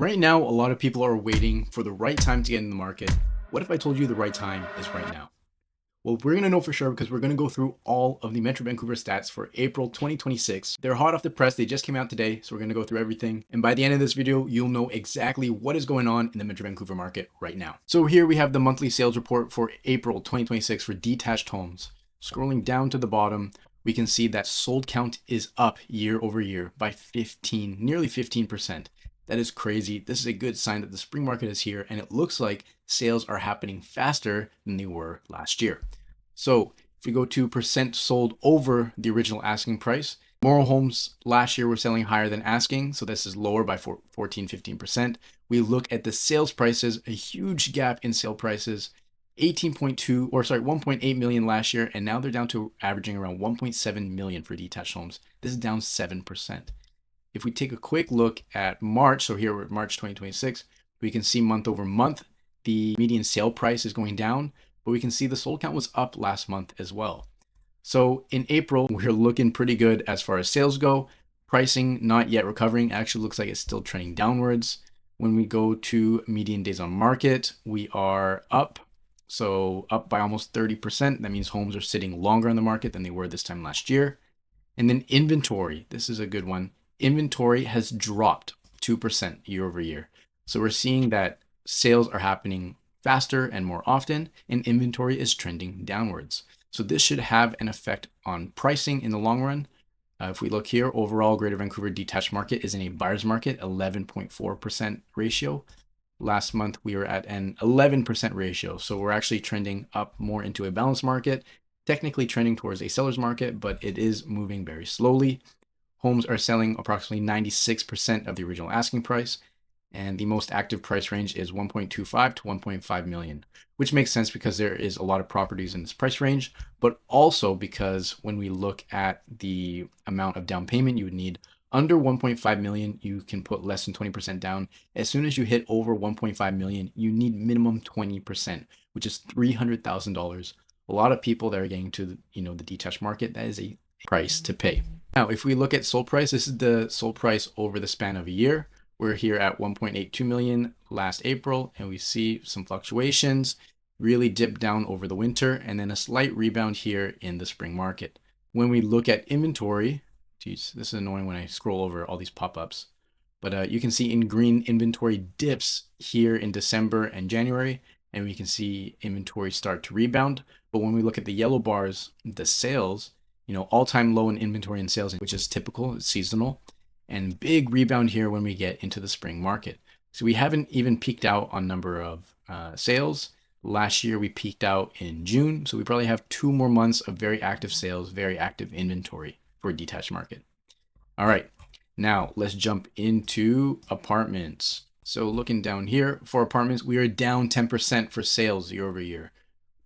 Right now, a lot of people are waiting for the right time to get in the market. What if I told you the right time is right now? Well, we're going to know for sure because we're going to go through all of the Metro Vancouver stats for April 2026. They're hot off the press. They just came out today. So we're going to go through everything. And by the end of this video, you'll know exactly what is going on in the Metro Vancouver market right now. So here we have the monthly sales report for April 2026 for detached homes. Scrolling down to the bottom, we can see that sold count is up year over year by nearly 15%. That is crazy. This is a good sign that the spring market is here, and it looks like sales are happening faster than they were last year. So if we go to percent sold over the original asking price, more homes last year were selling higher than asking. So this is lower by 15%. We look at the sales prices, a huge gap in sale prices, 1.8 million last year. And now they're down to averaging around 1.7 million for detached homes. This is down 7%. If we take a quick look at March, so here we're at March 2026, we can see month over month, the median sale price is going down, but we can see the sold count was up last month as well. So in April, we're looking pretty good as far as sales go. Pricing not yet recovering, actually looks like it's still trending downwards. When we go to median days on market, we are up. So up by almost 30%. That means homes are sitting longer on the market than they were this time last year. And then inventory, this is a good one. Inventory has dropped 2% year over year. So we're seeing that sales are happening faster and more often, and inventory is trending downwards. So this should have an effect on pricing in the long run. If we look here, overall Greater Vancouver detached market is in a buyer's market, 11.4% ratio. Last month, we were at an 11% ratio. So we're actually trending up more into a balanced market, technically trending towards a seller's market, but it is moving very slowly. Homes are selling approximately 96% of the original asking price, and the most active price range is 1.25 to 1.5 million, which makes sense because there is a lot of properties in this price range, but also because when we look at the amount of down payment you would need, under 1.5 million, you can put less than 20% down. As soon as you hit over 1.5 million, you need minimum 20%, which is $300,000. A lot of people that are getting to the detached market, that is a price to pay. Now, if we look at sold price, this is the sold price over the span of a year. We're here at 1.82 million last April, and we see some fluctuations, really dipped down over the winter, and then a slight rebound here in the spring market. When we look at inventory, geez, this is annoying when I scroll over all these pop-ups, but you can see in green inventory dips here in December and January, and we can see inventory start to rebound. But when we look at the yellow bars, the sales, all-time low in inventory and sales, which is typical, it's seasonal, and big rebound here when we get into the spring market. So we haven't even peaked out on number of sales. Last year, we peaked out in June. So we probably have 2 more months of very active sales, very active inventory for a detached market. All right, now let's jump into apartments. So looking down here for apartments, we are down 10% for sales year over year.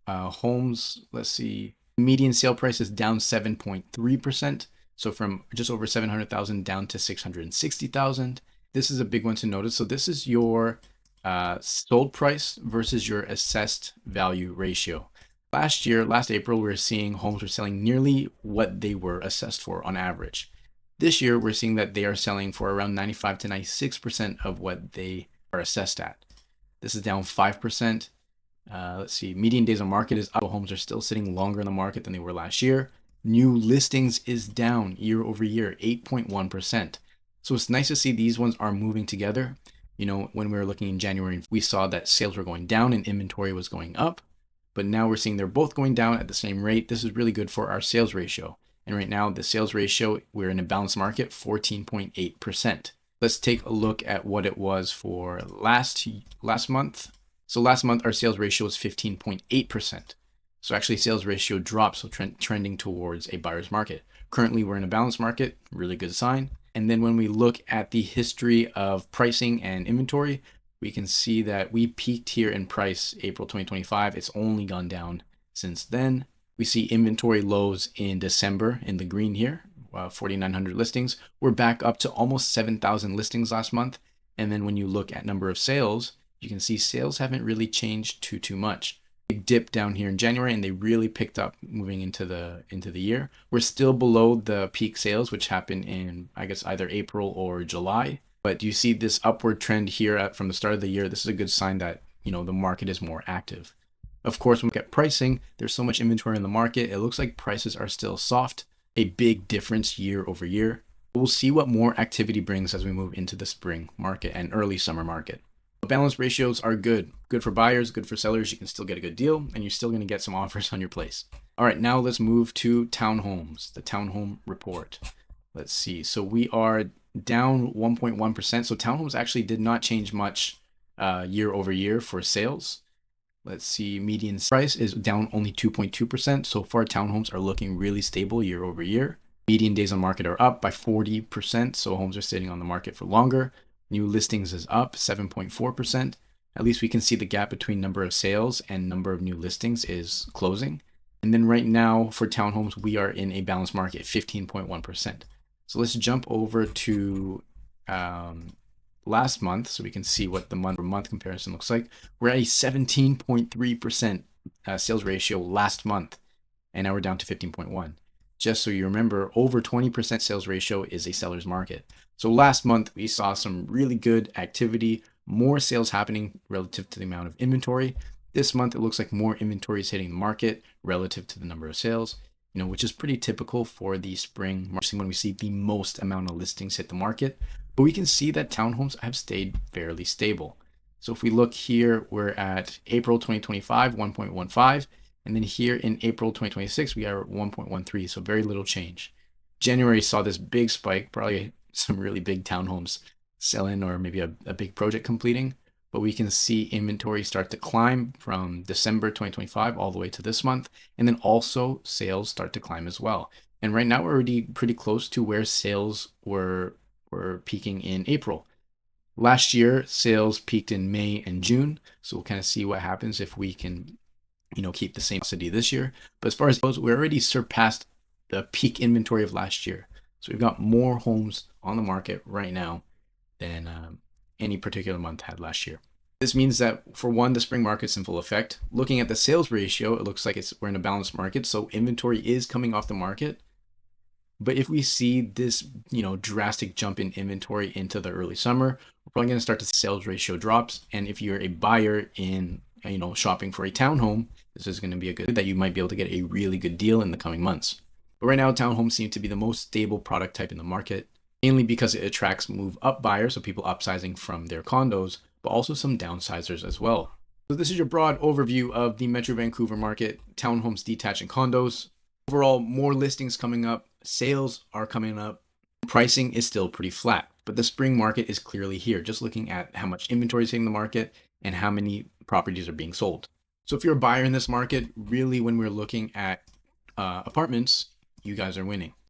Homes, let's see, median sale price is down 7.3%. So from just over 700,000 down to 660,000. This is a big one to notice. So this is your sold price versus your assessed value ratio. Last April, we were seeing homes were selling nearly what they were assessed for on average. This year, we're seeing that they are selling for around 95 to 96% of what they are assessed at. This is down 5%. Let's see, median days on market is up. Homes are still sitting longer in the market than they were last year. New listings is down year over year, 8.1%. So it's nice to see these ones are moving together. When we were looking in January, we saw that sales were going down and inventory was going up. But now we're seeing they're both going down at the same rate. This is really good for our sales ratio. And right now, the sales ratio, we're in a balanced market, 14.8%. Let's take a look at what it was for last month. So last month, our sales ratio was 15.8%. So actually sales ratio dropped, so trending towards a buyer's market. Currently, we're in a balanced market, really good sign. And then when we look at the history of pricing and inventory, we can see that we peaked here in price April 2025. It's only gone down since then. We see inventory lows in December in the green here, 4,900 listings. We're back up to almost 7,000 listings last month. And then when you look at number of sales, you can see sales haven't really changed too much. Big dip down here in January, and they really picked up moving into the year. We're still below the peak sales, which happened in, I guess, either April or July. But do you see this upward trend here from the start of the year? This is a good sign that, the market is more active. Of course, when we look at pricing, there's so much inventory in the market. It looks like prices are still soft, a big difference year over year. We'll see what more activity brings as we move into the spring market and early summer market. Balance ratios are good for buyers, good for sellers. You can still get a good deal and you're still going to get some offers on your place. All right, now let's move to townhomes, the townhome report. Let's see. So we are down 1.1%. So townhomes actually did not change much year over year for sales. Let's see, median price is down only 2.2%. So far, townhomes are looking really stable year over year. Median days on market are up by 40%. So homes are sitting on the market for longer. New listings is up 7.4%. At least we can see the gap between number of sales and number of new listings is closing. And then right now for townhomes, we are in a balanced market, 15.1%. So let's jump over to last month so we can see what the month comparison looks like. We're at a 17.3% sales ratio last month, and now we're down to 15.1. Just so you remember, over 20% sales ratio is a seller's market. So last month we saw some really good activity, more sales happening relative to the amount of inventory. This month it looks like more inventory is hitting the market relative to the number of sales, which is pretty typical for the spring market when we see the most amount of listings hit the market. But we can see that townhomes have stayed fairly stable. So if we look here, we're at April 2025, 1.15. And then here in April 2026, we are at 1.13. So very little change. January saw this big spike, probably some really big townhomes selling or maybe a big project completing. But we can see inventory start to climb from December 2025 all the way to this month. And then also sales start to climb as well. And right now we're already pretty close to where sales were peaking in April. Last year, sales peaked in May and June. So we'll kind of see what happens if we can, keep the same velocity this year. But as far as those, we already surpassed the peak inventory of last year. So we've got more homes on the market right now than any particular month had last year. This means that for one, the spring market's in full effect. Looking at the sales ratio, it looks like we're in a balanced market. So inventory is coming off the market. But if we see this, drastic jump in inventory into the early summer, we're probably going to start to see sales ratio drops. And if you're a buyer in, shopping for a townhome, this is going to be a good that you might be able to get a really good deal in the coming months. But right now, townhomes seem to be the most stable product type in the market, mainly because it attracts move up buyers, so people upsizing from their condos, but also some downsizers as well. So this is your broad overview of the Metro Vancouver market, townhomes, detached, and condos. Overall, more listings coming up, sales are coming up, pricing is still pretty flat, but the spring market is clearly here, just looking at how much inventory is hitting the market and how many properties are being sold. So if you're a buyer in this market, really when we're looking at apartments, you guys are winning.